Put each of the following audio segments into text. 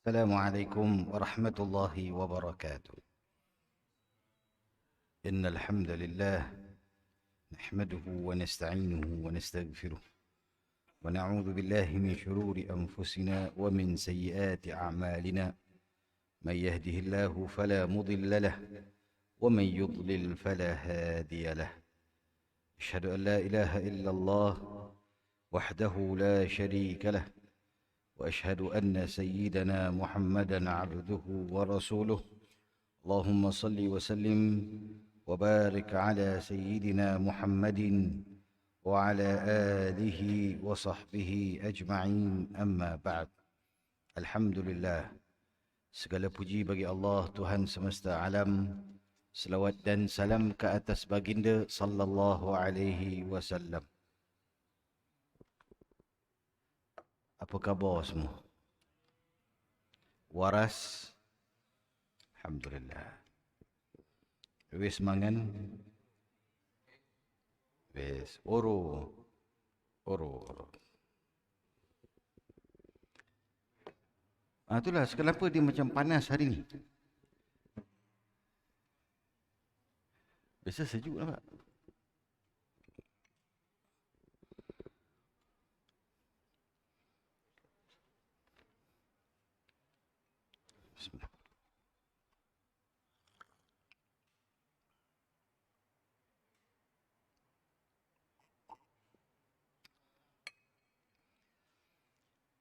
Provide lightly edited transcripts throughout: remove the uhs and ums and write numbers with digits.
السلام عليكم ورحمة الله وبركاته. إن الحمد لله نحمده ونستعينه ونستغفره ونعوذ بالله من شرور أنفسنا ومن سيئات أعمالنا. من يهده الله فلا مضل له ومن يضلل فلا هادي له. أشهد أن لا إله إلا الله وحده لا شريك له، وأشهد أن سيدنا محمدا عبده ورسوله. اللهم صل وسلم وبارك على سيدنا محمد وعلى آله وصحبه أجمعين. أما بعد. Alhamdulillah, segala puji bagi Allah Tuhan semesta alam. Selawat dan salam ke atas baginda sallallahu alaihi wasallam. Apa khabar semua? Waras? Alhamdulillah. Wis mangan? Wis. Oro. Itulah kenapa dia macam panas hari ni. Biasa sejuk lah Pak. Bismillah.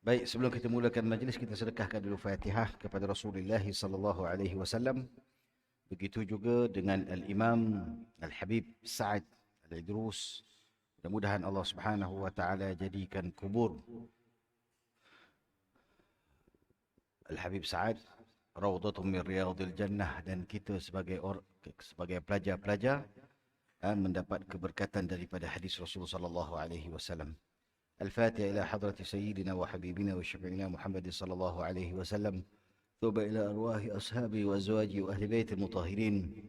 Baik, sebelum kita mulakan majlis, kita sedekahkan dulu Fatihah kepada Rasulullah sallallahu alaihi wasallam. Begitu juga dengan Al-Imam Al-Habib Sa'ad Al-Idrus. Mudah-mudahan Allah Subhanahu wa taala jadikan kubur Al-Habib Sa'ad raudhatun min riyadil jannah, dan kita sebagai pelajar-pelajar mendapat keberkatan daripada hadis Rasulullah sallallahu alaihi wasallam. الفاتحة إلى حضرة سيدنا وحبيبنا وشفيعنا محمد صلى الله عليه وسلم. ثم إلى أرواح أصحابه وأزواجه وأهل بيت المطهرين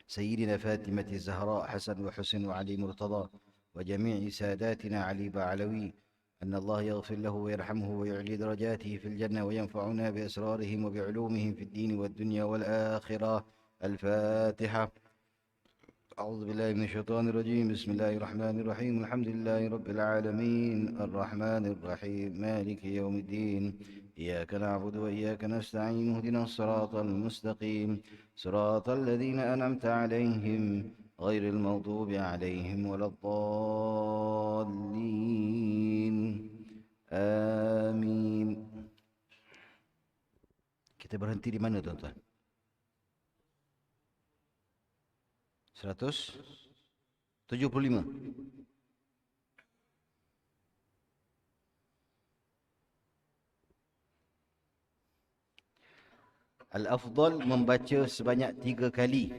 سيدنا فاطمة الزهراء حسن وحسن وعلي مرتضى وجميع ساداتنا علي بعلوي، أن الله يغفر له ويرحمه ويعلي درجاته في الجنة وينفعنا بأسرارهم وبعلومهم في الدين والدنيا والآخرة. الفاتحة. أعوذ بالله من الشيطان الرجيم. بسم الله الرحمن الرحيم. الحمد لله رب العالمين الرحمن الرحيم مالك يوم الدين. إياك نعبد وإياك نستعين. اهدنا الصراط المستقيم صراط الذين أنعمت عليهم غير المغضوب عليهم ولا الضالين. آمين. Kita berhenti di mana tuan-tuan? 175. Al-afdal membaca sebanyak 3 kali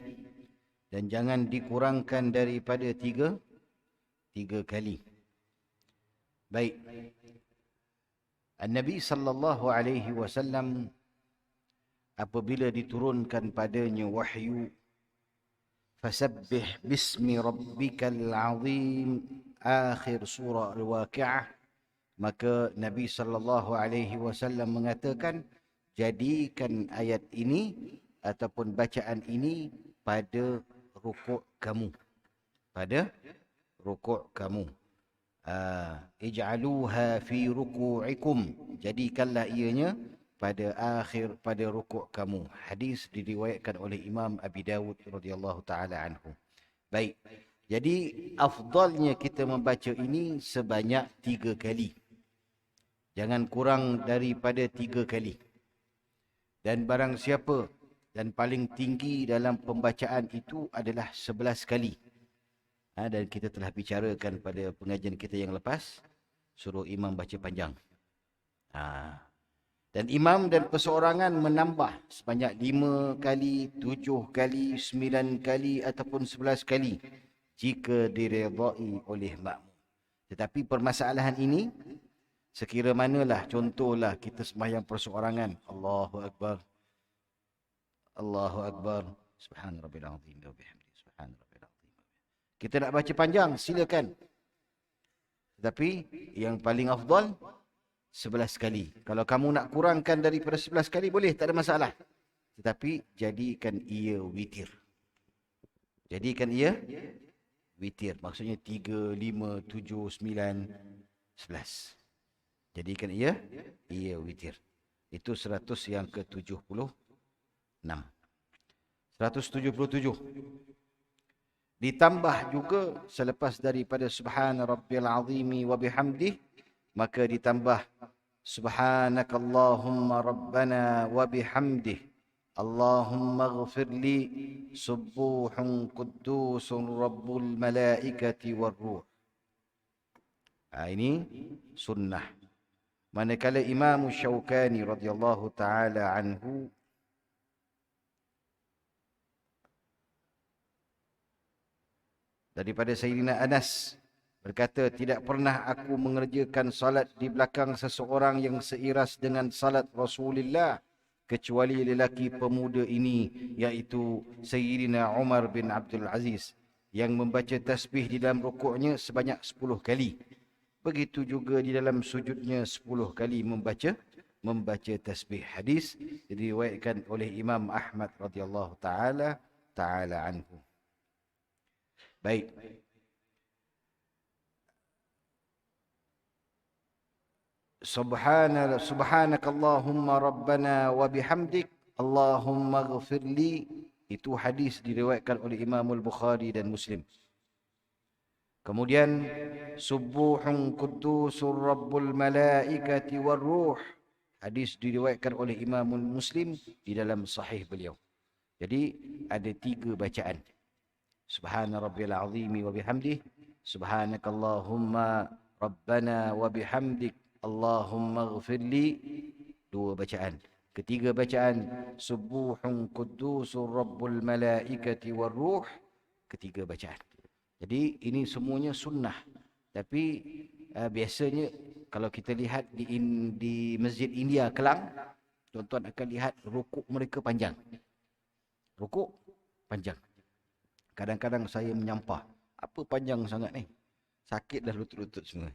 dan jangan dikurangkan daripada 3 kali. Baik. An-Nabi sallallahu alaihi wasallam apabila diturunkan padanya wahyu Fasabbih bismi rabbikal azim, akhir surah Al-Waqi'ah, maka Nabi sallallahu alaihi wasallam mengatakan, jadikan ayat ini ataupun bacaan ini pada rukuk kamu. Pada rukuk kamu. Ij'aluha fi ruku'ikum, jadikanlah ianya pada rukuk kamu. Hadis diriwayatkan oleh Imam Abi Dawud radhiyallahu taala anhu. Baik. Jadi afdalnya kita membaca ini sebanyak 3 kali. Jangan kurang daripada 3 kali. Dan barang siapa dan paling tinggi dalam pembacaan itu adalah 11 kali. Dan kita telah bicarakan pada pengajian kita yang lepas, suruh imam baca panjang. Dan imam dan perseorangan menambah sebanyak 5 kali, 7 kali, 9 kali ataupun 11 kali jika diredai oleh makmum. Tetapi permasalahan ini, sekira manalah, contohlah kita sembahyang perseorangan, Allahu Akbar, Allahu Akbar, Subhan Rabbil Azim wa bihamdihi, Subhan Rabbil Azim. Kita nak baca panjang, silakan. Tetapi yang paling afdal 11 kali. Kalau kamu nak kurangkan daripada 11 kali, boleh, tak ada masalah. Tetapi jadikan ia witir. Jadikan ia witir. Maksudnya 3, 5, 7, 9, 11. Jadikan ia witir. Itu 100 yang ke-76. 177. Ditambah juga selepas daripada subhana rabbil azimi wa bihamdih, maka ditambah subhanakallahumma rabbana wa bihamdih Allahumma ghafirli subuhun qudusun rabbul malaikati warruh. Ini sunnah. Manakala Imam Syaukani radhiyallahu taala anhu daripada Sayyidina Anas berkata, tidak pernah aku mengerjakan salat di belakang seseorang yang seiras dengan salat Rasulullah kecuali lelaki pemuda ini, iaitu Sayyidina Umar bin Abdul Aziz, yang membaca tasbih di dalam rukuknya sebanyak 10 kali. Begitu juga di dalam sujudnya 10 kali membaca tasbih. Hadis diriwayatkan oleh Imam Ahmad radhiyallahu taala anhu. Baik. Subhanakallahumma rabbana wa bihamdik Allahumma ghafirli. Itu hadis diriwayatkan oleh Imam Al-Bukhari dan Muslim. Kemudian subuhun quddusur rabbul malaikati warruh. Hadis diriwayatkan oleh Imam Muslim di dalam sahih beliau. Jadi ada 3 bacaan. Subhana rabbil azimi wa bihamdih, subhanakallahumma rabbana wa bihamdik Allahumma ghafirli, 2 bacaan. Ketiga bacaan, subuhun quddusur rabbul malaikati warruh, 3 bacaan. Jadi ini semuanya sunnah. Tapi biasanya kalau kita lihat di Masjid India Kelang, tuan-tuan akan lihat rukuk mereka panjang. Rukuk panjang. Kadang-kadang saya menyampah, apa panjang sangat ni? Sakit dah lutut-lutut semua.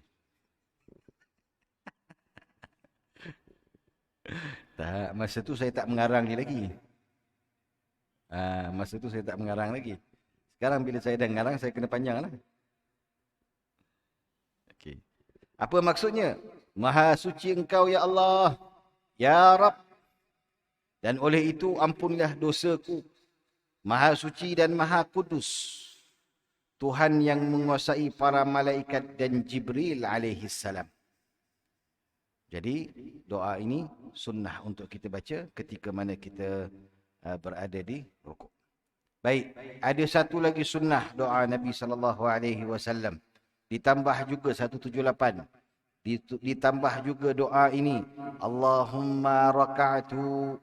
Tak, masa tu saya tak mengarang dia lagi. Masa tu saya tak mengarang lagi. Sekarang bila saya dah mengarang, saya kena panjang lah. Okay. Apa maksudnya? Maha suci engkau ya Allah, ya Rab. Dan oleh itu ampunilah dosaku. Maha suci dan maha kudus, Tuhan yang menguasai para malaikat dan Jibril alaihi salam. Jadi doa ini sunnah untuk kita baca ketika mana kita berada di rukuk. Baik, ada satu lagi sunnah doa Nabi sallallahu alaihi wasallam. Ditambah juga 178. Ditambah juga doa ini, Allahumma raka'tu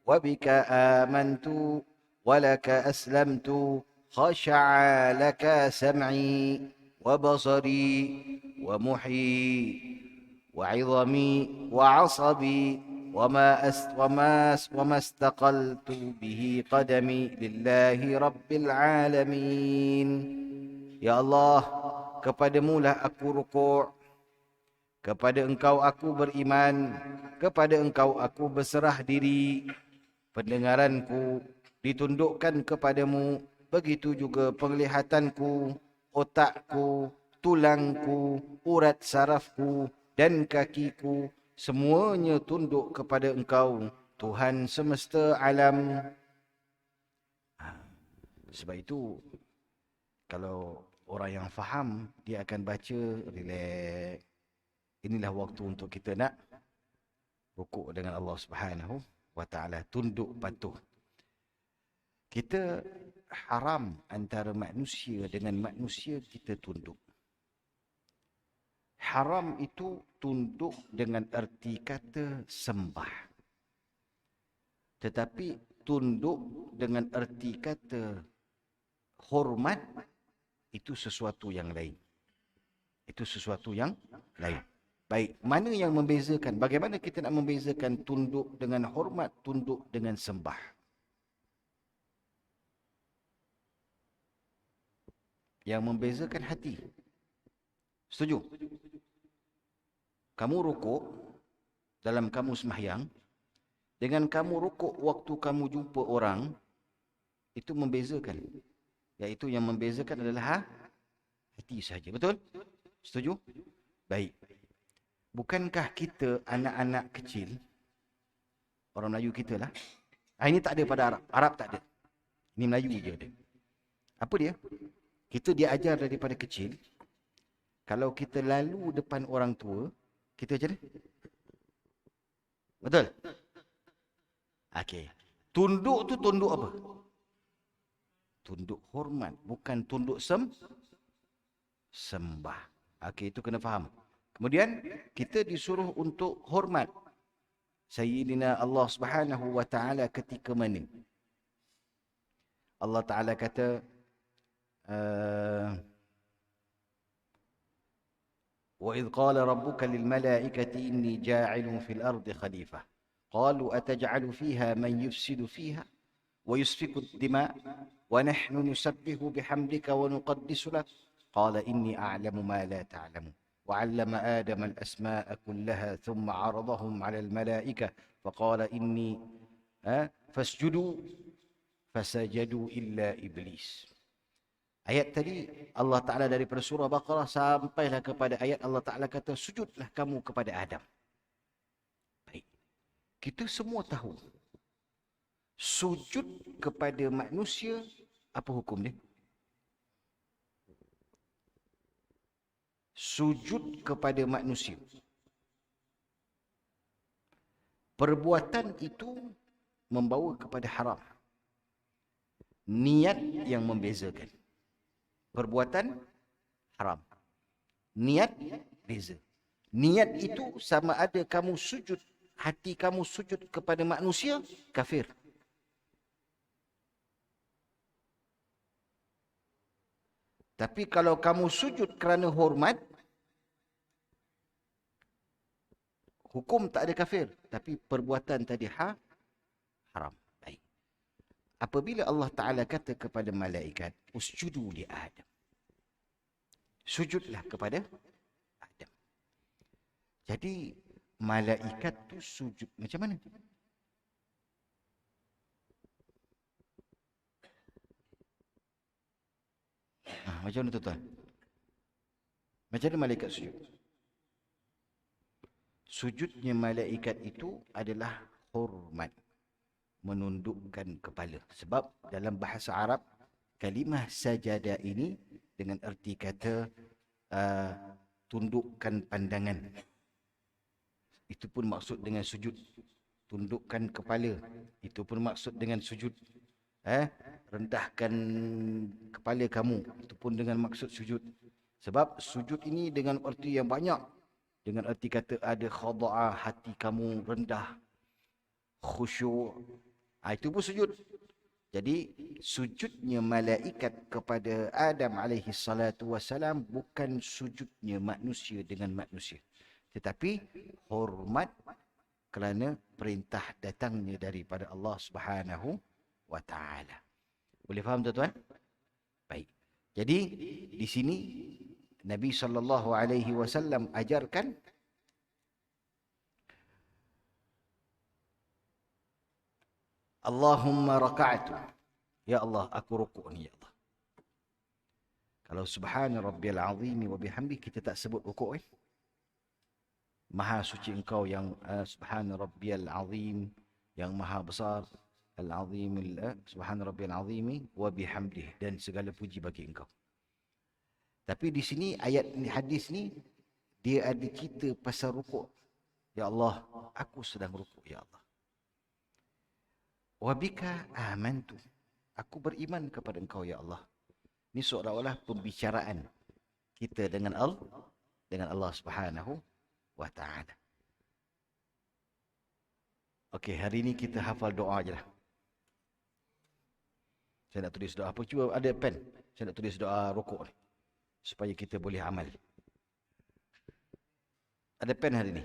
wa bika amantu ولك أسلمت خشع لك سمعي وبصري ومحيي وعظمي وعصبي وما استقلت به قدمي لله رب العالمين. Ya Allah, kepadamu lah aku rukuk, kepada engkau aku beriman, kepada engkau aku berserah diri, pendengaranku ditundukkan kepadamu, begitu juga penglihatanku, otakku, tulangku, urat sarafku dan kakiku, semuanya tunduk kepada engkau, Tuhan semesta alam. Sebab itu, kalau orang yang faham, dia akan baca relax. Inilah waktu untuk kita nak rukuk dengan Allah Subhanahu wa ta'ala, tunduk patuh. Kita haram antara manusia dengan manusia kita tunduk. Haram itu tunduk dengan erti kata sembah. Tetapi tunduk dengan erti kata hormat, itu sesuatu yang lain. Itu sesuatu yang lain. Baik, mana yang membezakan? Bagaimana kita nak membezakan tunduk dengan hormat, tunduk dengan sembah? Yang membezakan hati. Setuju? Kamu rukuk, dalam kamu sembahyang dengan kamu rukuk waktu kamu jumpa orang, itu membezakan. Iaitu yang membezakan adalah hati saja. Betul? Setuju? Baik. Bukankah kita anak-anak kecil, orang Melayu kita lah. Ini tak ada pada Arab. Arab tak ada. Ini Melayu je ada. Apa dia? Kita diajar daripada kecil, kalau kita lalu depan orang tua, kita macam mana? Betul? Okey. Tunduk tu tunduk apa? Tunduk hormat. Bukan tunduk sembah. Okey, itu kena faham. Kemudian, kita disuruh untuk hormat Sayyidina Allah Subhanahu wa Ta'ala ketika mana? Allah Ta'ala kata, وَإِذْ قَالَ رَبُّكَ لِلْمَلَائِكَةِ إِنِّي جَاعِلٌ فِي الْأَرْضِ خَلِيفَةً قَالُوا أَتَجْعَلُ فِيهَا مَنْ يُفْسِدُ فِيهَا وَيُسْفِكُ الدِّمَاءَ وَنَحْنُ نُسَبِّحُ بِحَمْدِكَ وَنُقَدِّسُ لَكَ قَالَ إِنِّي أَعْلَمُ مَا لَا تَعْلَمُونَ وَعَلَّمَ آدَمَ الْأَسْمَاءَ كُلَّهَا ثُمَّ عَرَضَهُمْ عَلَى الْمَلَائِكَةِ فَقَالَ إِنِّي فَاسْجُدُوا فَسَجَدُوا إِلَّا إِبْلِيسَ. Ayat tadi Allah Ta'ala daripada surah Baqarah sampailah kepada ayat Allah Ta'ala kata, sujudlah kamu kepada Adam. Baik. Kita semua tahu, sujud kepada manusia, apa hukum dia? Sujud kepada manusia. Perbuatan itu membawa kepada haram. Niat yang membezakan. Perbuatan haram. Niat beza. Niat itu sama ada kamu sujud, hati kamu sujud kepada manusia, kafir. Tapi kalau kamu sujud kerana hormat, hukum tak ada kafir. Tapi perbuatan tadi haram. Baik. Apabila Allah Ta'ala kata kepada malaikat, usjudu li Adam. Sujudlah kepada Adam. Jadi, malaikat tu sujud macam mana? Macam mana tuan-tuan? Macam mana malaikat sujud? Sujudnya malaikat itu adalah hormat. Menundukkan kepala. Sebab dalam bahasa Arab, kalimah sajada ini dengan erti kata tundukkan pandangan. Itu pun maksud dengan sujud. Tundukkan kepala. Itu pun maksud dengan sujud. Rendahkan kepala kamu. Itu pun dengan maksud sujud. Sebab sujud ini dengan erti yang banyak. Dengan erti kata ada khada'ah, hati kamu rendah. Khusyuk. Itu pun sujud. Jadi sujudnya malaikat kepada Adam alaihi salatu wassalam bukan sujudnya manusia dengan manusia. Tetapi hormat kerana perintah datangnya daripada Allah Subhanahu wa Ta'ala. Boleh faham tuan-tuan? Baik. Jadi di sini Nabi sallallahu alaihi wasallam ajarkan Allahumma raka'tu. Ya Allah, aku rukuk ni ya Allah. Kalau subhana rabbiyal azim wa bihamdi kita tak sebut rukuk Maha suci engkau yang subhana rabbiyal azim, yang maha besar, al-azim, subhana rabbiyal azim wa bihamdi, dan segala puji bagi engkau. Tapi di sini ayat ni, hadis ni dia ada cerita pasal rukuk. Ya Allah, aku sedang rukuk ya Allah. Wa bika amantu. Aku beriman kepada engkau ya Allah. Ini seolah-olah pembicaraan kita dengan Allah Subhanahu wa Ta'ala. Okey, hari ini kita hafal doa je lah. Saya nak tulis doa apa? Cuba ada pen. Saya nak tulis doa rukuk ni. Supaya kita boleh amal. Ada pen hari ini?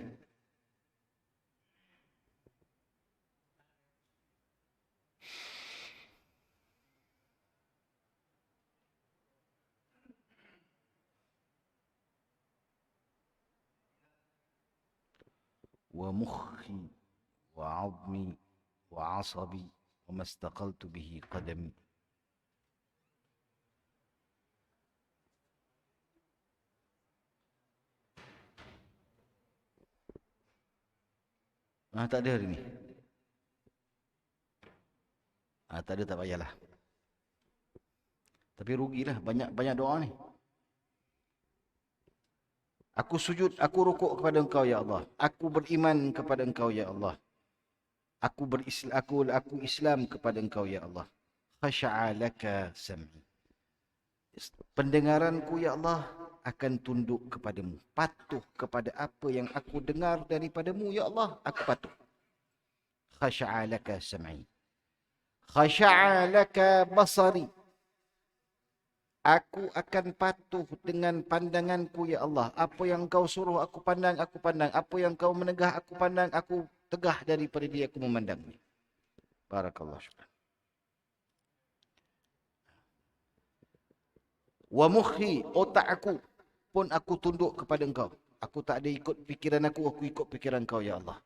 ومخي وعظمي وعصبي وما استقلت به قدمي. Tak ada hari ni. Tak ada, tak payahlah. Tapi rugilah, banyak doa ni. Aku sujud, aku rukuk kepada Engkau ya Allah. Aku beriman kepada Engkau ya Allah. Aku Islam kepada Engkau ya Allah. Khasha'a laka sam'i. Pendengaranku ya Allah akan tunduk kepadamu, patuh kepada apa yang aku dengar daripadamu ya Allah, aku patuh. Khasha'a laka sam'i. Khasha'a laka basari. Aku akan patuh dengan pandanganku ya Allah. Apa yang Kau suruh aku pandang, aku pandang. Apa yang Kau menegah aku pandang, aku tegah daripada dia aku memandangnya. Barakallahu syukran. Wa mukhi, otak aku pun aku tunduk kepada Engkau. Aku tak ada ikut fikiran aku ikut fikiran Kau ya Allah.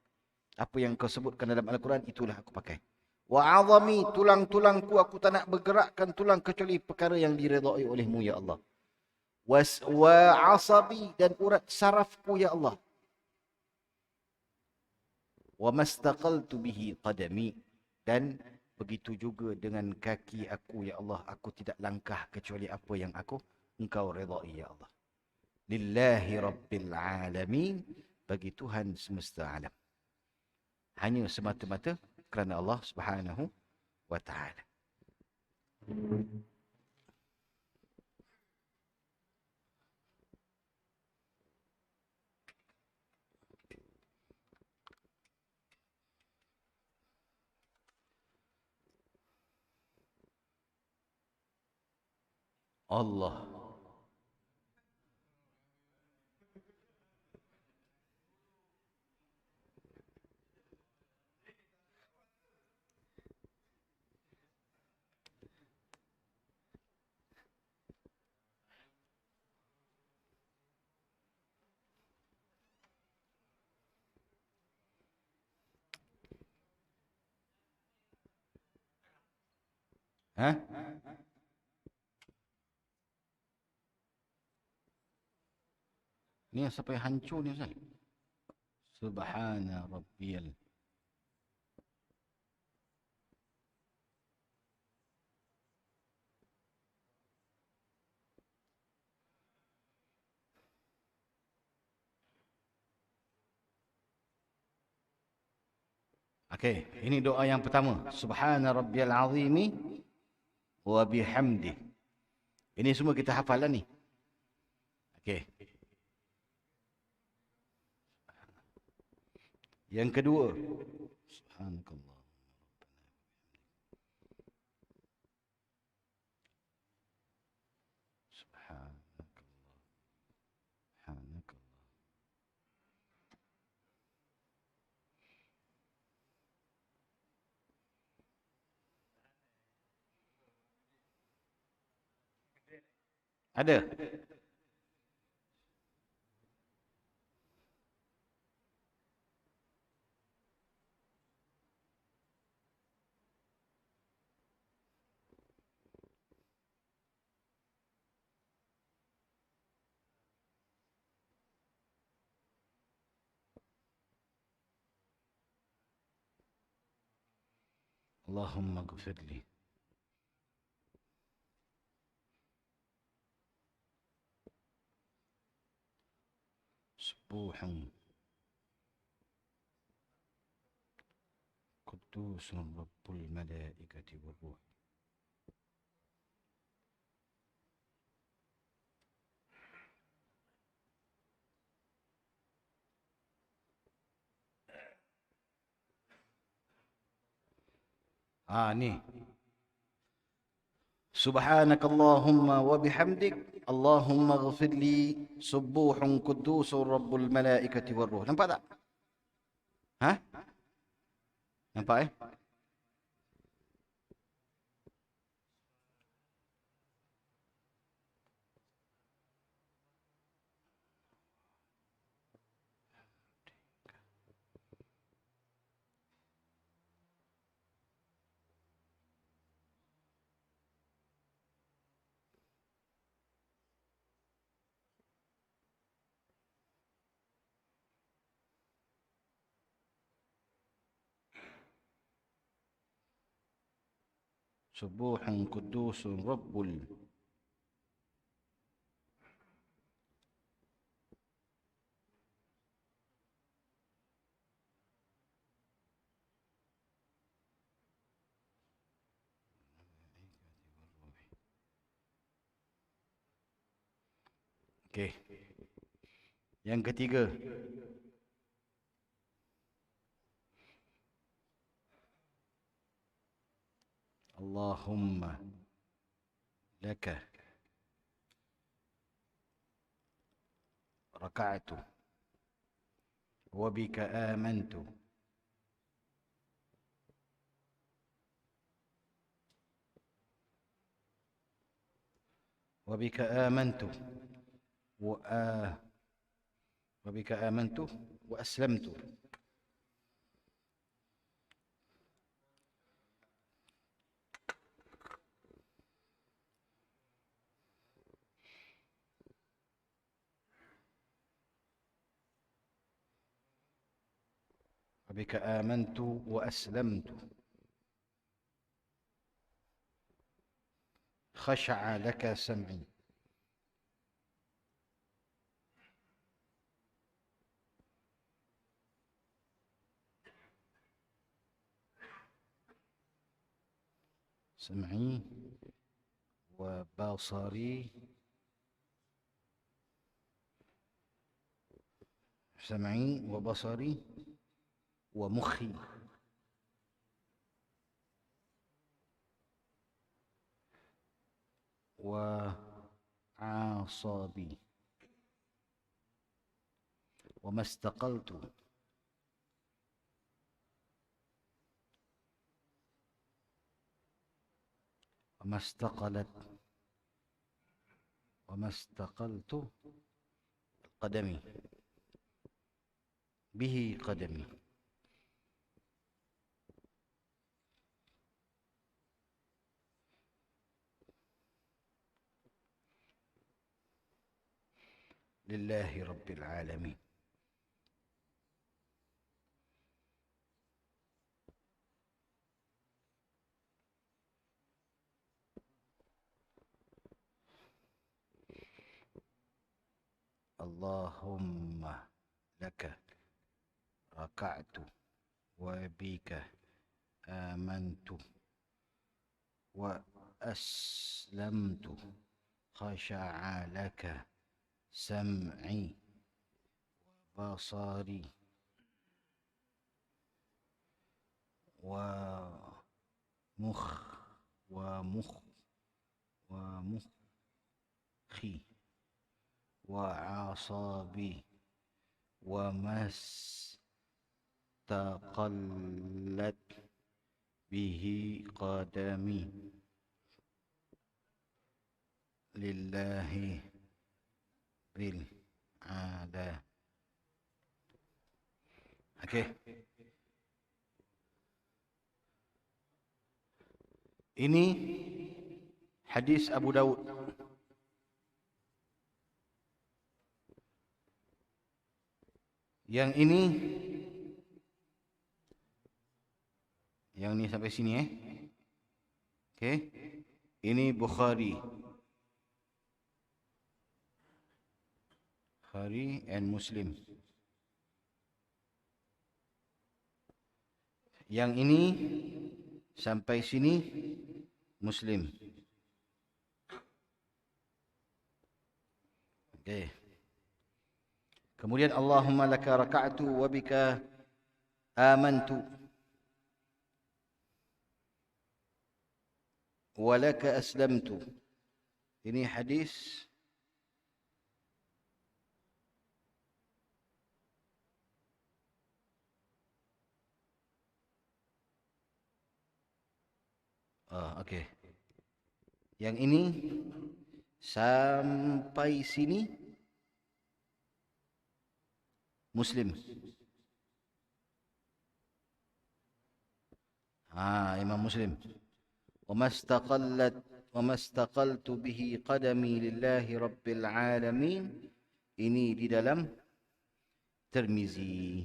Apa yang Kau sebutkan dalam Al-Quran, itulah aku pakai. Wa azami, tulang-tulangku aku tak nak bergerakkan tulang kecuali perkara yang diredai olehmu ya Allah. Wa asabi, dan urat sarafku ya Allah. Wa mastaqaltu bihi qadami, dan begitu juga dengan kaki aku ya Allah, aku tidak langkah kecuali apa yang Engkau redai ya Allah. Lillahi rabbil alamin, bagi Tuhan semesta alam. Hanya semata-mata kerana Allah Subhanahu wa taala. Allah. Ha? Ni sampai hancur ni Ustaz. Subhana rabbiyal. Okey, ini doa yang pertama. Subhana rabbiyal azimi wa bihamdi. Ini semua kita hafal lah ni. Okey. Yang kedua. Subhanakallah. Subhanakallah. Subhanakallah. Ada? Allahumma ghfir li. Subuhun Qudusun Rabbul Malaikati Warruh. Ni. Subhanakallahumma wa bihamdik. Allahumma ghafirli. Subuhun Qudusun Rabbul Malaikati Warruh. Nampak tak? Ha? Nampak Subuhun kudusun Rabbul. Okey. Yang ketiga. Allahumma laka raka'tu wa bika amantu wa bika amantu wa bika amantu wa aslamtu. وبك آمنت وأسلمت. خشع لك سمعي. سمعي وبصري. سمعي وبصري ومخي وأعصابي وما استقلت وما استقلت قدمي به قدمي. لله رب العالمين. اللهم لك ركعت وبك آمنت وأسلمت. خشع لك سمعي وبصري ومخي وأعصابي وما استقلت به قدمي. لله بالعالمين. Okey. Ini hadis Abu Daud. Yang ini sampai sini Okey. Ini Bukhari. Bukhari and Muslim. Yang ini sampai sini Muslim. Okey. Kemudian Allahumma laka raka'tu wa bika amantu wa laka aslamtu. Ini hadis okey. Yang ini sampai sini Muslim. Imam Muslim. وما استقلت به قدمي لله رب العالمين. Ini di dalam Tirmizi.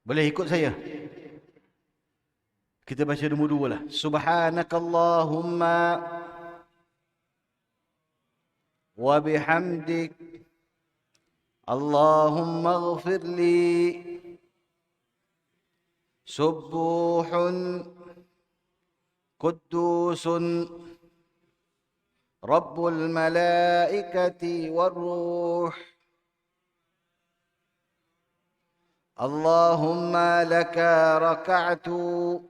Boleh ikut saya? Kita baca nombor 2 lah. Subhanakallahumma wa bihamdik Allahumma ighfir li subuhun qudusun rabbul malaikati warruh Allahumma laka raka'tu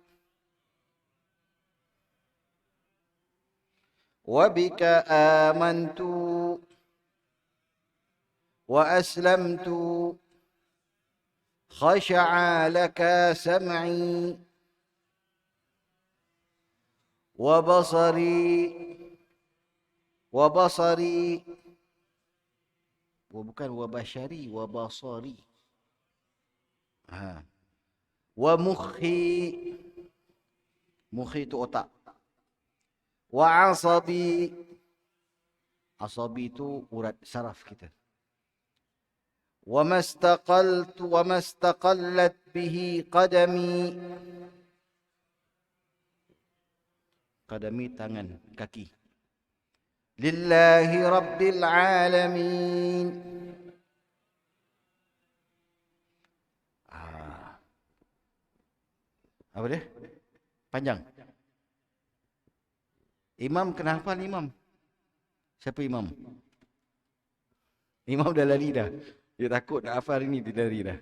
wa bika amantu wa aslamtu khasha'a laka sam'i wa basari bukan wa bashari wa basari wa mukhi itu otak wa asabi itu urat saraf kita wa mastaqallat bihi qadami tangan kaki lillahi rabbil alamin. Apa dia? Panjang. Imam kena hafal imam. Siapa imam? Imam dah lari dah. Dia takut nak hafal ini, dia lari dah.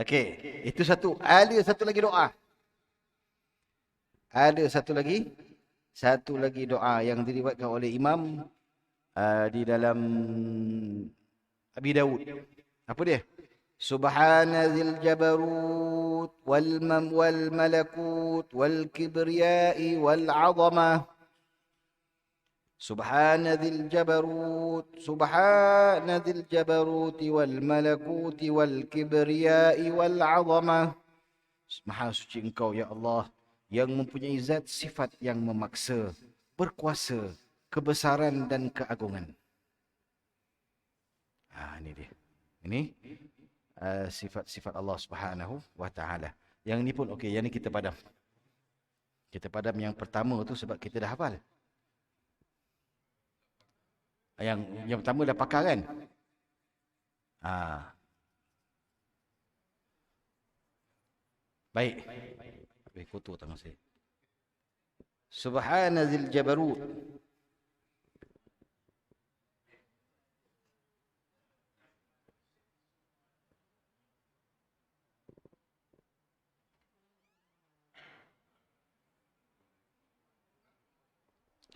Okey, itu satu. Ada satu lagi doa. Ada satu lagi doa yang diriwayatkan oleh Imam di dalam Abi Dawud. Apa dia? Subhana dzil jabarut wal malakut wal kibriyai wal 'azamah. Subhana dzil jabarut wal malakut wal kibriyai wal 'azamah. Maha suci Engkau ya Allah yang mempunyai zat sifat yang memaksa, berkuasa, kebesaran dan keagungan. Ini dia. Ini sifat-sifat Allah Subhanahu wa taala. Yang ini pun okey, yang ni kita padam. Kita padam yang pertama tu sebab kita dah hafal. Yang pertama dah pakar kan? Baik. Baik, kotor tangan saya. Subhana dzil jabarut.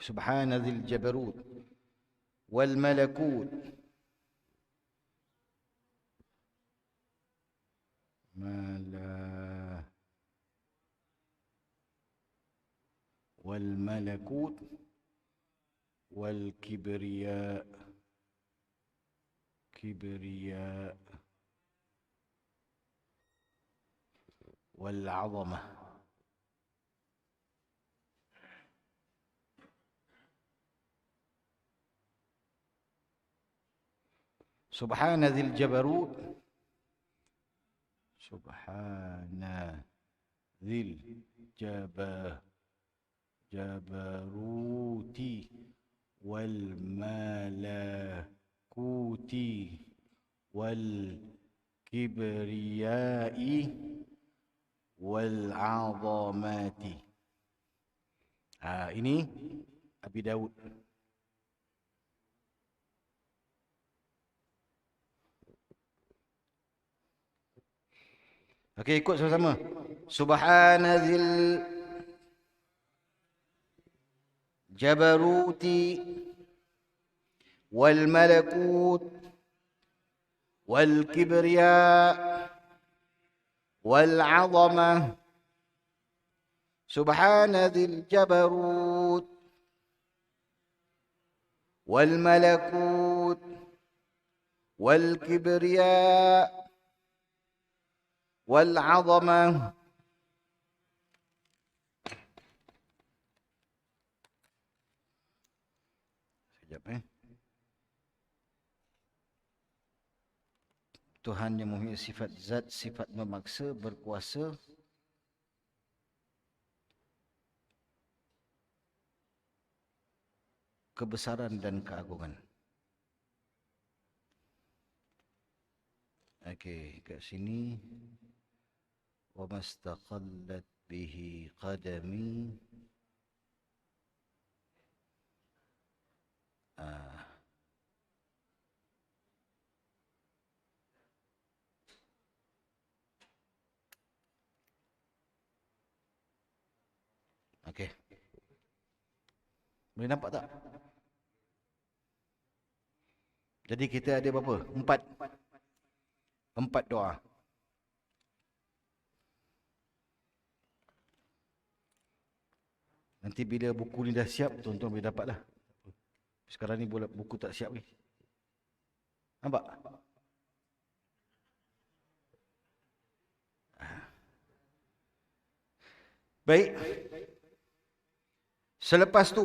Subhana dzil jabarut wal malakut والملكوت والكبرياء والعظمة. سبحان ذي الجبروت سبحان ذي الجبروت والملكوت والكبرياء والعظمات. Ini Abi Dawud. Okey, ikut sama-sama. Subhanazil jabaruti wal malakut wal kibriya wal 'azamah. Subhanazil jabarut wal malakut wal kibriya wal 'azamah. Sekejap Tuhan yang mempunyai sifat zat, sifat memaksa, berkuasa, kebesaran dan keagungan. Okey, kat sini wa mastaqallat bihi qadami. Okey. Boleh nampak tak? Jadi kita ada berapa? Empat doa. Nanti bila buku ni dah siap, tuan-tuan boleh dapat lah. Sekarang ni buku tak siap ni. Nampak? Baik. Selepas tu,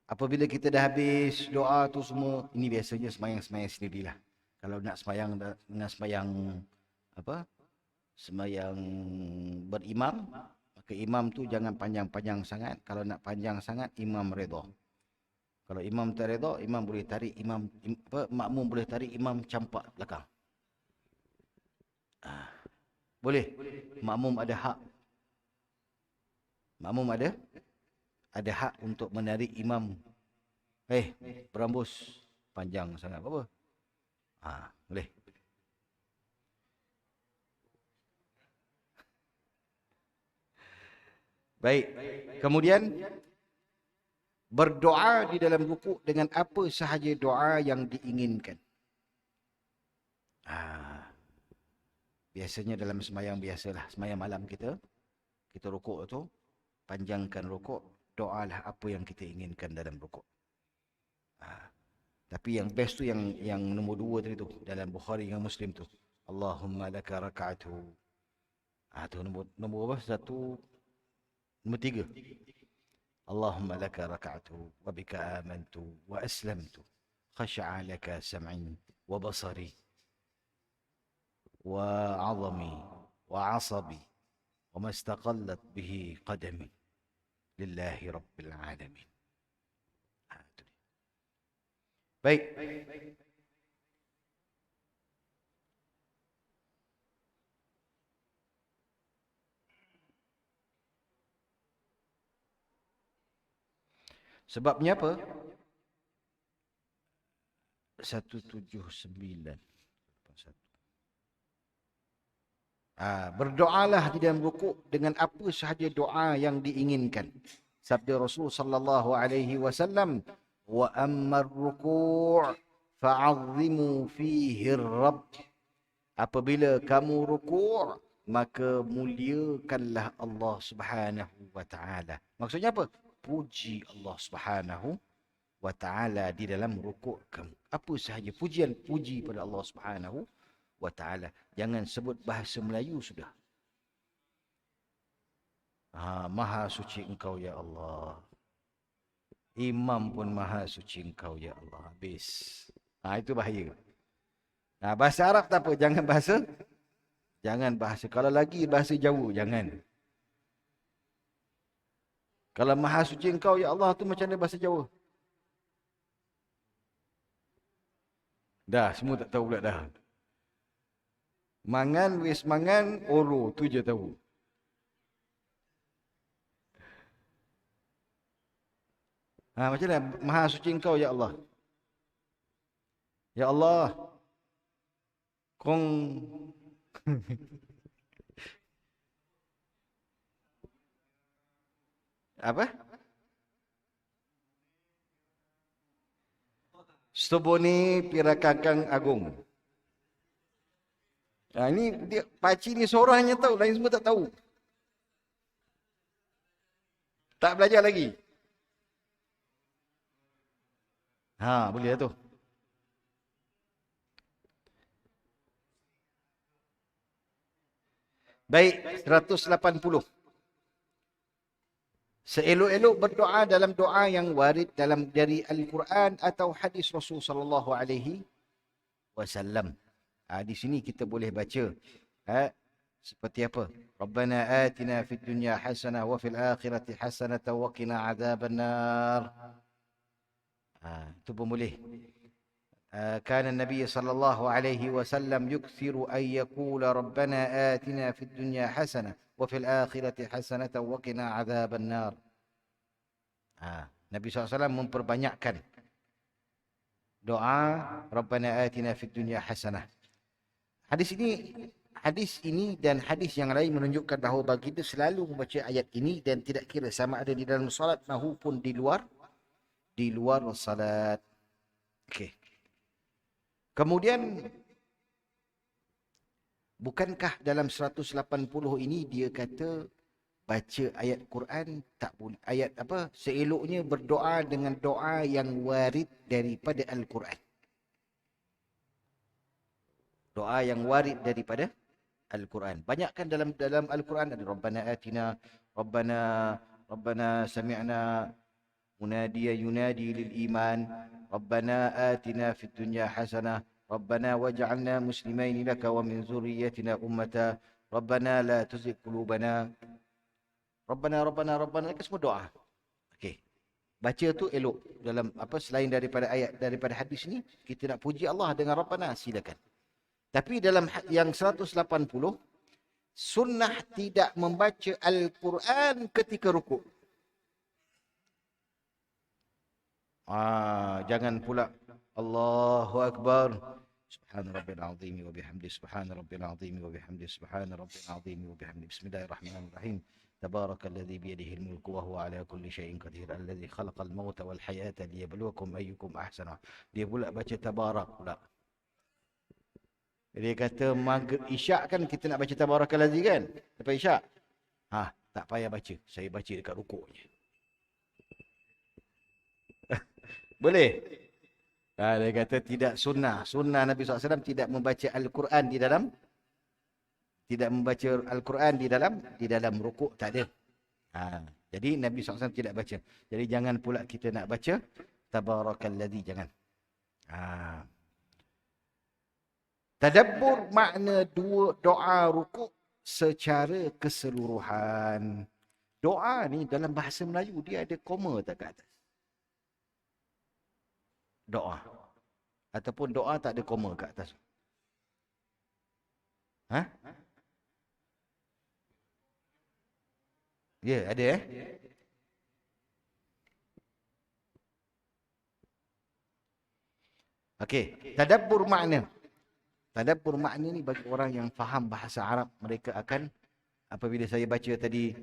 apabila kita dah habis doa tu semua, ini biasanya semayang-semayang sendirilah. Kalau nak semayang dengan semayang apa? Semayang berimam, maka imam tu jangan panjang-panjang sangat. Kalau nak panjang sangat, imam redha. Kalau imam tak redha, imam boleh tarik makmum boleh tarik imam campak belakang. Boleh. Makmum ada hak. Makmum ada hak untuk menarik imam. Berambus panjang sangat apa? Boleh. Baik. Kemudian berdoa di dalam rukuk dengan apa sahaja doa yang diinginkan. Biasanya dalam semayang biasalah, semayang malam kita rukuk tu, panjangkan rukuk, doalah apa yang kita inginkan dalam rukuk. Tapi yang best tu yang nombor 2 tadi tu, dalam Bukhari dengan Muslim tu. Allahumma laka raka'atu. Tu nombor apa? Nombor 3. Allahumma laka raka'atu wa bika amantu wa aslamtu. Khasha'a laka sam'i wa basari wa 'azami wa 'asabi wa mastaqallat bihi qadami lillahi rabbil alamin. Baik. Sebabnya apa? 179. Berdoalah di dalam rukuk dengan apa sahaja doa yang diinginkan. Sabda Rasul sallallahu alaihi wasallam, wa ammar ruku' fa'azzimu fihi ar-rabb. Apabila kamu rukuk, maka muliakanlah Allah Subhanahu wa taala. Maksudnya apa? Puji Allah Subhanahu wa taala di dalam rukuk kamu. Apa sahaja puji pada Allah Subhanahu wa taala. Jangan sebut bahasa Melayu sudah. Maha suci Engkau ya Allah. Imam pun maha suci Engkau ya Allah. Habis. Itu bahaya. Bahasa Arab tak apa, jangan bahasa. Kalau lagi bahasa Jawa, jangan. Kalau maha suci Engkau ya Allah tu macam mana bahasa Jawa? Dah, semua tak tahu pula dah. Mangan, wis mangan, oro, tu je tahu. Macam mana? Maha suci Engkau ya Allah. Ya Allah. Kong apa? Stobone Pirakakang Agung. Ini dia, pakcik ni seorang hanya tahu, lain semua tak tahu. Tak belajar lagi. Boleh lah tu. Baik, 180. Seelok-elok berdoa dalam doa yang warid dari Al-Quran atau hadis Rasul sallallahu alaihi wasallam. Di sini kita boleh baca seperti apa? Rabbana atina fid dunya hasanah wa fil akhirati hasanah wa qina adzabannar. Itu pun boleh. كان النبي صلى الله عليه وسلم يكثر أن يقول ربنا آتنا في الدنيا حسنة وفي الآخرة حسنة وقنا عذاب النار. Nabi SAW memperbanyakkan doa Rabbana atina fid dunya hasanah. Hadis ini dan hadis yang lain menunjukkan bahawa baginda selalu membaca ayat ini dan tidak kira sama ada di dalam salat maupun di luar salat. Okey. Kemudian bukankah dalam 180 ini dia kata baca ayat Quran tak boleh, ayat apa, seeloknya berdoa dengan doa yang warid daripada Al-Quran. Doa yang warid daripada Al-Quran. Banyak kan dalam Al-Quran ada Rabbana atina, Rabbana sami'na munadiya yunadi lil iman, Rabbana atina fid dunya hasanah, Rabbana waj'alna muslimaini laka wa min zurriyyatina ummata, Rabbana la tuzigh qulubana. Rabbana itu semua doa. Okey. Baca tu elok dalam apa, selain daripada ayat daripada hadis ni, kita nak puji Allah dengan Rabbana, silakan. Tapi dalam yang 180, sunnah tidak membaca Al-Quran ketika rukuk. Jangan pula Allahu Akbar. Subhana rabbil azim wa bihamdi, subhana rabbil azim wa bihamdi, subhana rabbil azim wa bihamdi. Bismillahirrahmanirrahim. Tabarakalladzi biyadihi al-mulku wa huwa ala kulli syai'in qadir, alladzi khalaqal mauta wal hayata liyabluwakum ayyukum ahsana. Dia pula baca tabarak pula. Dia kata maghrib isyak kan kita nak baca tabarakalladzi kan? Lepas isyak. Tak payah baca. Saya baca dekat rukuk je. Boleh? Dia kata tidak sunnah. Sunnah Nabi SAW tidak membaca Al-Quran di dalam, tidak membaca Al-Quran di dalam rukuk, tak ada. Jadi Nabi SAW tidak baca. Jadi jangan pula kita nak baca tabarakalladzi, jangan. Tadabbur makna doa rukuk secara keseluruhan. Doa ni dalam bahasa Melayu dia ada koma tak kat atas? Doa. Ataupun doa tak ada koma kat atas? Ya, ada Okey, tadabbur makna. Tadabbur makna ni bagi orang yang faham bahasa Arab, mereka akan, apabila saya baca tadi,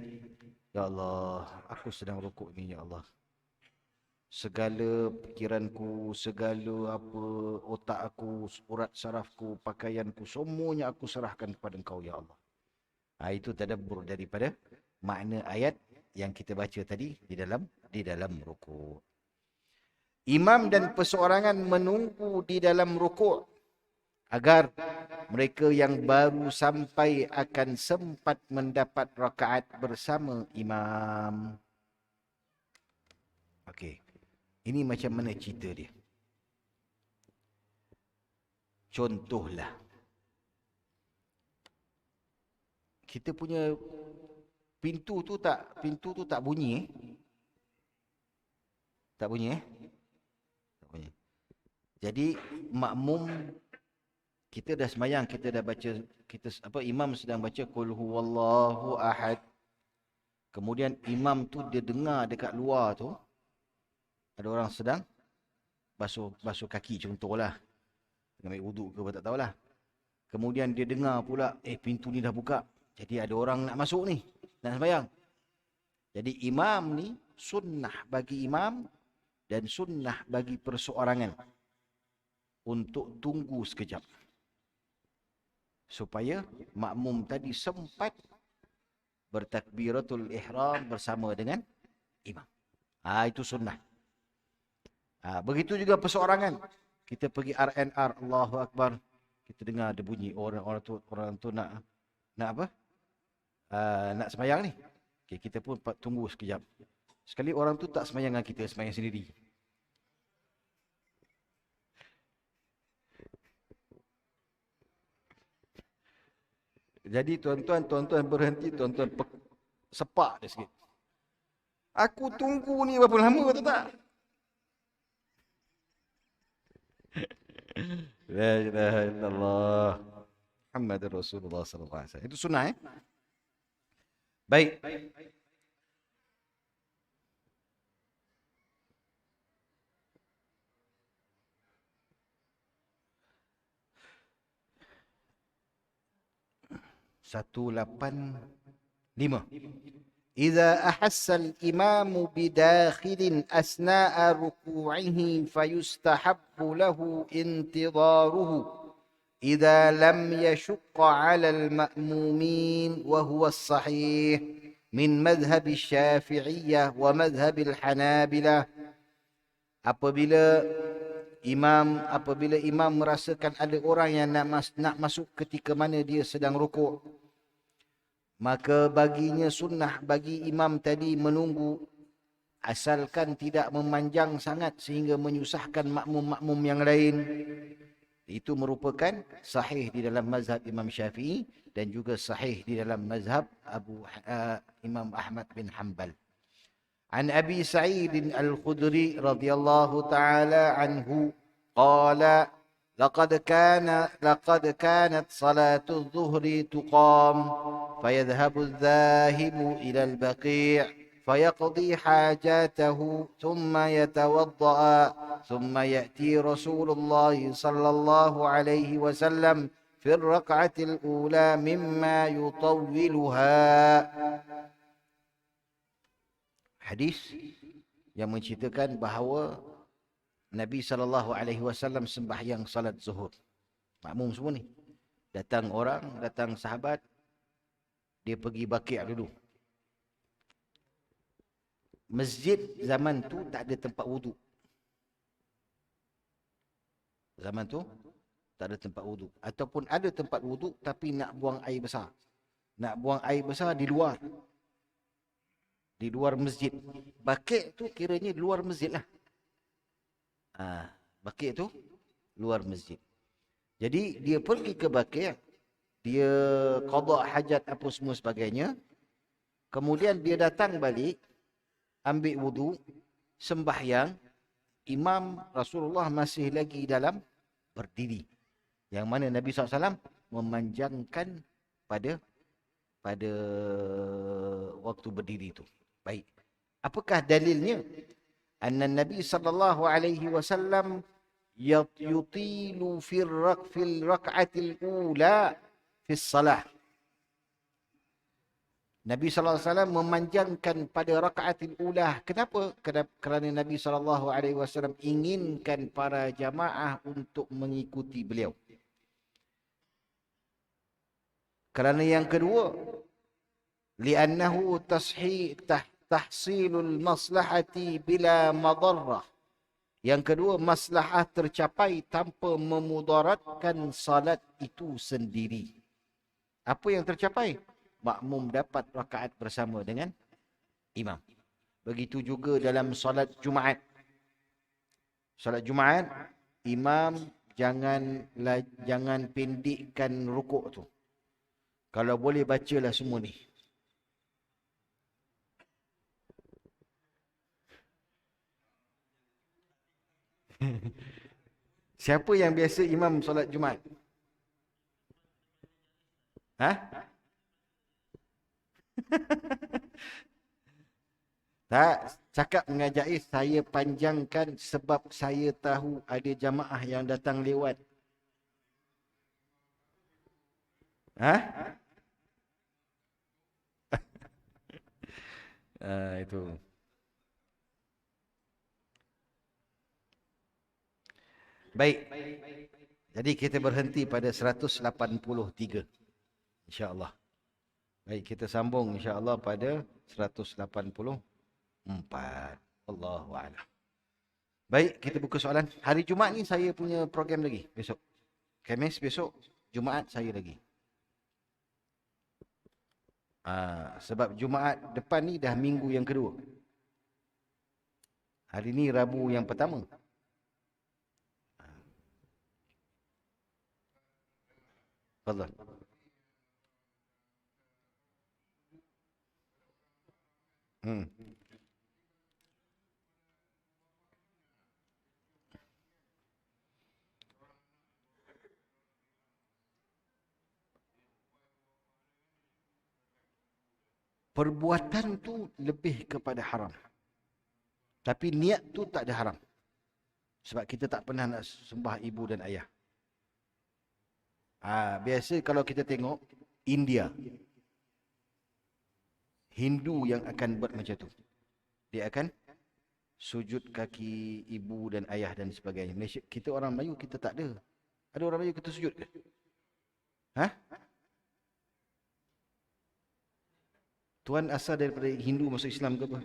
ya Allah, aku sedang rukuk ni, ya Allah. Segala fikiranku, segala apa, otak aku, urat sarafku, pakaianku, semuanya aku serahkan kepada Engkau, ya Allah. Itu tadabbur daripada makna ayat yang kita baca tadi di dalam rukuk. Imam dan perseorangan menunggu di dalam rukuk agar mereka yang baru sampai akan sempat mendapat rakaat bersama imam. Okey. Ini macam mana cerita dia? Contohlah. Kita punya pintu tu tak bunyi Tak bunyi Tak bunyi. Jadi makmum kita dah semayang, kita dah baca, imam sedang baca qul huwallahu ahad. Kemudian imam tu dia dengar dekat luar tu ada orang sedang basuh kaki contohlah. Tengah ambil wuduk ke apa tak tahulah. Kemudian dia dengar pula pintu ni dah buka. Jadi ada orang nak masuk ni, nak sembahyang. Jadi imam ni sunnah bagi imam dan sunnah bagi perseorangan untuk tunggu sekejap, supaya makmum tadi sempat bertakbiratul ihram bersama dengan imam. Itu sunnah. Begitu juga perseorangan. Kita pergi RNR, Allahu Akbar. Kita dengar ada bunyi orang tu nak apa? Nak sembahyang ni. Okay, kita pun tunggu sekejap. Sekali orang tu tak sembahyang dengan kita, sembahyang sendiri. Jadi tuan-tuan berhenti, tuan-tuan sepak dia sikit. Aku tunggu ni berapa lama tu tak? La ilaha illallah. Muhammad Rasulullah sallallahu alaihi wasallam. Itu sunnah Baik. Satu lapan lima. إذا أحس الإمام بداخل أثناء ركوعه فيستحب له انتظاره إذا لم يشق على المأمومين وهو الصحيح من مذهب الشافعية ومذهب الحنابلة. Apabila imam merasakan ada orang yang nak masuk ketika mana dia sedang rukuk, maka baginya sunnah bagi imam tadi menunggu, asalkan tidak memanjang sangat sehingga menyusahkan makmum-makmum yang lain. Itu merupakan sahih di dalam mazhab Imam Syafi'i dan juga sahih di dalam mazhab Imam Ahmad bin Hanbal. An Abi Sa'id Al-Khudri radhiyallahu ta'ala anhu qala لقد كانت صلاة الظهر تقام فيذهب الذاهب إلى البقيع فيقضي حاجاته ثم يتوضأ ثم يأتي رسول الله صلى الله عليه وسلم في الركعة الأولى مما يطولها. Hadis yang menceritakan bahawa Nabi SAW sembahyang salat zuhur. Makmum semua ni. Datang orang, datang sahabat. Dia pergi Baqi' dulu. Masjid zaman tu tak ada tempat wuduk. Zaman tu tak ada tempat wuduk. Ataupun ada tempat wuduk tapi nak buang air besar. Nak buang air besar di luar. Di luar masjid. Baqi' tu kiranya di luar masjid lah. Baqi' tu luar masjid. Jadi dia pergi ke Baqi', dia qada hajat apa semua sebagainya. Kemudian dia datang balik, ambil wudu, sembahyang. Imam Rasulullah masih lagi dalam berdiri. Yang mana Nabi SAW memanjangkan pada waktu berdiri itu. Baik. Apakah dalilnya? Anna Nabi sallallahu alaihi wasallam yutilu fil rak'atil ula fi salah. Nabi sallallahu alaihi wasallam memanjangkan pada rakaatil ula. Kenapa? Kerana Nabi sallallahu alaihi wasallam inginkan para jamaah untuk mengikuti beliau. Kerana yang kedua, li'annahu tahsilul maslahati bila madarrah. Yang kedua, maslahah tercapai tanpa memudaratkan salat itu sendiri. Apa yang tercapai? Makmum dapat rakaat bersama dengan imam. Begitu juga dalam salat Jumaat. Salat Jumaat, imam jangan pendekkan rukuk tu. Kalau boleh bacalah semua ni. Siapa yang biasa imam solat Jumaat? Tak, cakap mengajak saya panjangkan sebab saya tahu ada jamaah yang datang lewat. Itu. Baik. Jadi kita berhenti pada 183. InsyaAllah. Baik, kita sambung insyaAllah pada 184. Allahu'alam. Baik, kita buka soalan. Hari Jumaat ni saya punya program lagi. Besok. Khamis besok. Jumaat saya lagi. Sebab Jumaat depan ni dah minggu yang kedua. Hari ni Rabu yang pertama. Fadhal. Hmm. Perbuatan tu lebih kepada haram. Tapi niat tu tak ada haram. Sebab kita tak pernah nak sembah ibu dan ayah. Biasa kalau kita tengok India, Hindu yang akan buat macam tu. Dia akan sujud kaki ibu dan ayah dan sebagainya. Malaysia, kita orang Melayu kita tak ada. Ada orang Melayu kita sujud ke? Ha? Tuan asal daripada Hindu masuk Islam ke apa?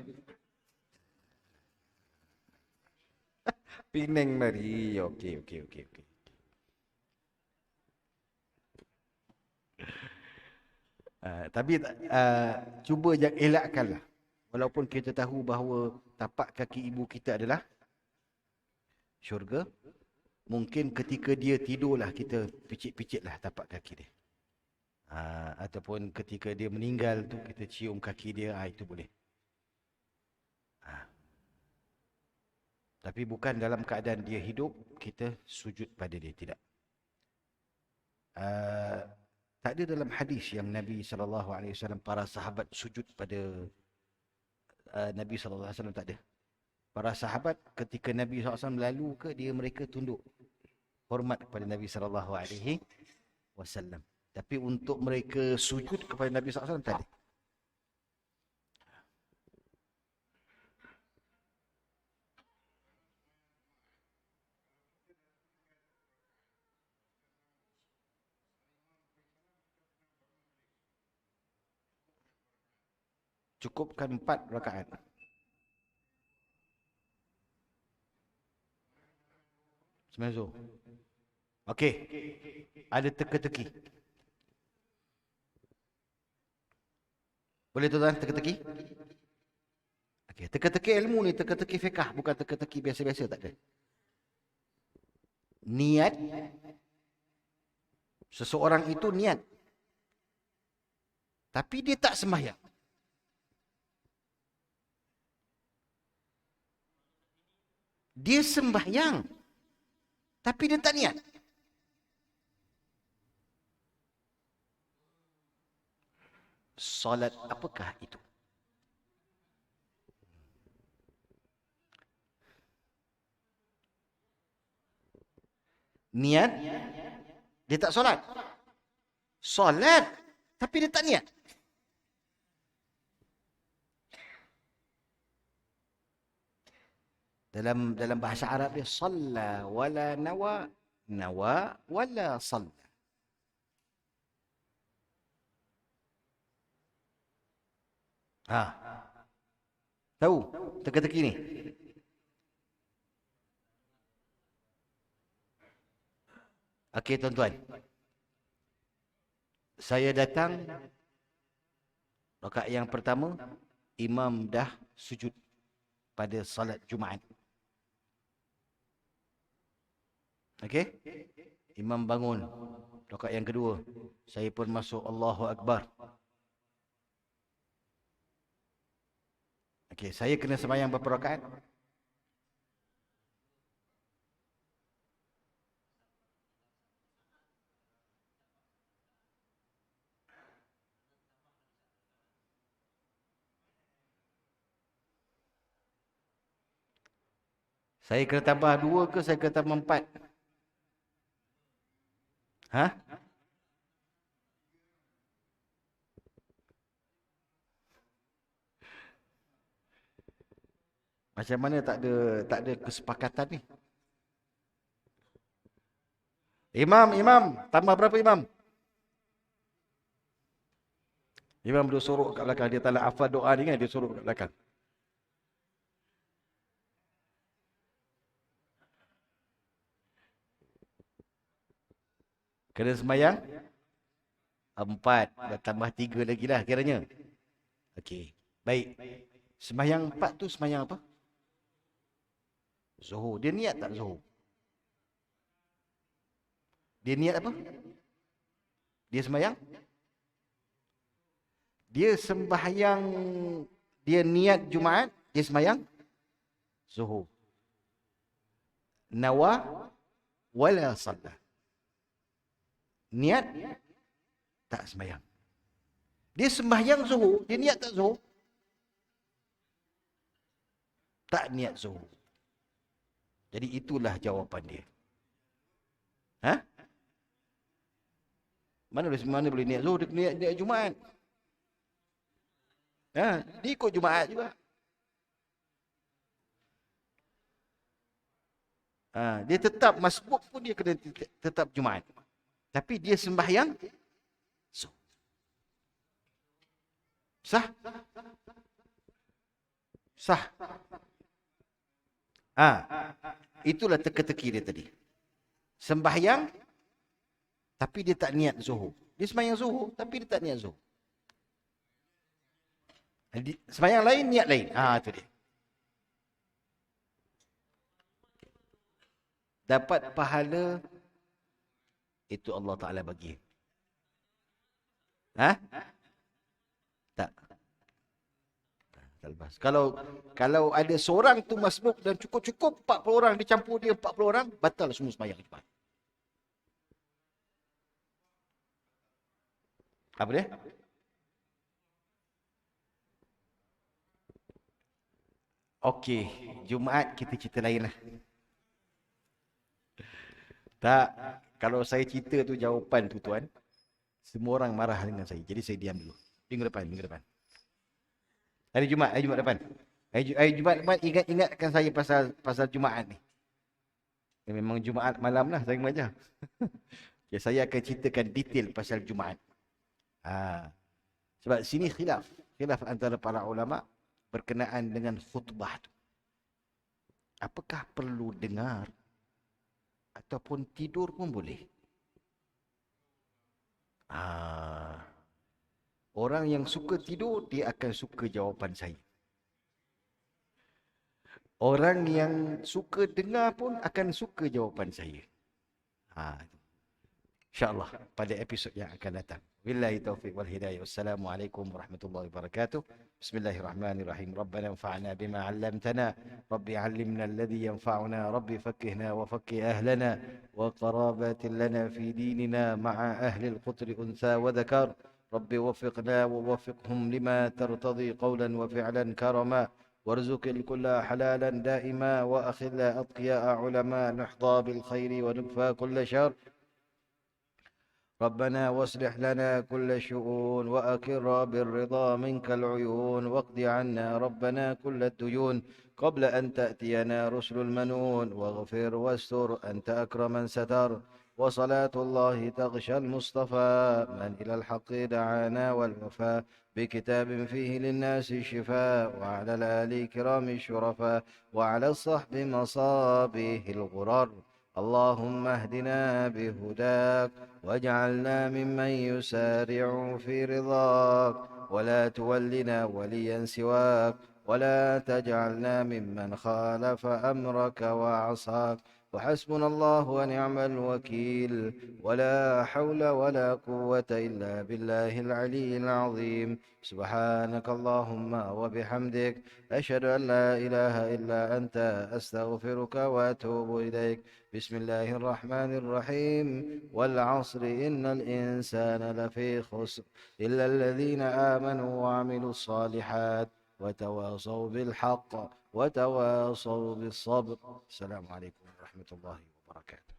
Penang mari. Okey. Tapi cuba elakkanlah. Walaupun kita tahu bahawa tapak kaki ibu kita adalah syurga, mungkin ketika dia tidurlah kita picit-picitlah tapak kaki dia. Ataupun ketika dia meninggal tu kita cium kaki dia, itu boleh. Tapi bukan dalam keadaan dia hidup kita sujud pada dia, tidak. Tak ada dalam hadis yang Nabi SAW para sahabat sujud pada Nabi SAW, tak ada. Para sahabat ketika Nabi SAW lalu ke mereka tunduk hormat kepada Nabi SAW. Tapi untuk mereka sujud kepada Nabi SAW tak ada. Cukupkan 4 rakaat. Sembilan Zuhur. Okey. Ada teka-teki. Boleh tuan-tuan teka-teki? Okey, teka-teki ilmu ni, teka-teki fiqh, bukan teka-teki biasa-biasa, tak ada. Niat seseorang itu niat. Tapi dia tak sembahyang. Dia sembahyang. Tapi dia tak niat. Solat apakah itu? Niat, dia tak solat. Solat, tapi dia tak niat. Dalam bahasa Arab dia salla wala nawa, nawa wala salla. Tahu teka-teki ni? Okey tuan-tuan. Saya datang rakaat yang pertama, imam dah sujud pada salat Jumaat. Okey? Imam bangun. Rakaat yang kedua, saya pun masuk Allahu Akbar. Okey, saya kena sembahyang berapa rakaat? Saya kena tambah 2 ke saya kena tambah 4? Ha? Macam mana tak ada kesepakatan ni? Imam, tambah berapa imam? Imam dia suruh kat belakang, dia tak nak hafal doa ni kan, dia suruh kat belakang. Kena sembahyang 4, dah tambah 3 lagi lah kiranya. Okey, baik. Sembahyang 4 tu sembahyang apa? Zuhur. Dia niat tak zuhur? Dia niat apa? Dia sembahyang? Dia sembahyang, Dia niat Jumaat, dia sembahyang zuhur. Nawa wala salla. Niat tak sembahyang. Dia sembahyang zuhur, dia niat tak zuhur? Tak niat zuhur. Jadi itulah jawapan dia. Ha? Mana boleh niat zuhur, dia niat Jumaat. Ha, dia ikut Jumaat juga. Ha, dia tetap masbuk pun dia kena tetap Jumaat. Tapi dia sembahyang zuhur. Sah? Sah. Ha, itulah teka-teki dia tadi. Sembahyang tapi dia tak niat zuhur. Dia sembahyang zuhur tapi dia tak niat zuhur. Sembahyang lain, niat lain. Ah, itu dia. Dapat pahala itu Allah Ta'ala bagi. Ha? Tak. Tak lepas. Kalau ada seorang tu masbuk dan cukup-cukup 40 orang dicampur dia 40 orang, batal semua sembahyang Jumaat. Apa dia? Okey, Jumaat kita cerita lain lah. Tak, kalau saya cerita tu jawapan tu tuan, semua orang marah dengan saya. Jadi saya diam dulu. Minggu depan. Hari Jumaat depan. Hari Jumaat depan ingatkan saya pasal Jumaat ni. Memang Jumaat malam lah saya mengajar. Okay, saya akan ceritakan detail pasal Jumaat. Sebab sini khilaf antara para ulama berkenaan dengan khutbah tu. Apakah perlu dengar ataupun tidur pun boleh? Orang yang suka tidur, dia akan suka jawapan saya. Orang yang suka dengar pun akan suka jawapan saya. InsyaAllah pada episod yang akan datang. Billahi taufiq wal hidayah. Wassalamualaikum warahmatullahi wabarakatuh. Bismillahirrahmanirrahim. Rabbana anfa'na bima 'allamtana. Rabbi 'allimna alladhi yanfa'una. Rabbi fakkihna wa fakkih ahlana wa qarabatin lana fi dinina ma'a ahli al-qutri untha wa dhakar. Rabbi waffiqna wa waffiqhum lima tartadi qawlan wa fi'lan karama. وارزق الكل حلالا دائما وأخذ أتقياء علماء نحظى بالخير ونكفى كل شر. ربنا واصلح لنا كل شؤون وأكر بالرضا منك العيون واقض عنا ربنا كل الديون قبل أن تأتينا رسل المنون واغفر واستر أنت أكرم من ستر. وصلاة الله تغشى المصطفى من إلى الحق دعانا والوفاء بكتاب فيه للناس شفاء وعلى الآل كرام الشرفاء وعلى الصحب مصابيه الغرر. اللهم اهدنا بهداك واجعلنا ممن يسارع في رضاك ولا تولنا وليا سواك ولا تجعلنا ممن خالف أمرك وعصاك. وحسبنا الله ونعم الوكيل ولا حول ولا قوة إلا بالله العلي العظيم. سبحانك اللهم وبحمدك أشهد أن لا إله إلا أنت أستغفرك وأتوب إليك. بسم الله الرحمن الرحيم. والعصر إن الإنسان لفي خسر إلا الذين آمنوا وعملوا الصالحات وتواصوا بالحق وتواصوا بالصبر. السلام عليكم ورحمة الله وبركاته.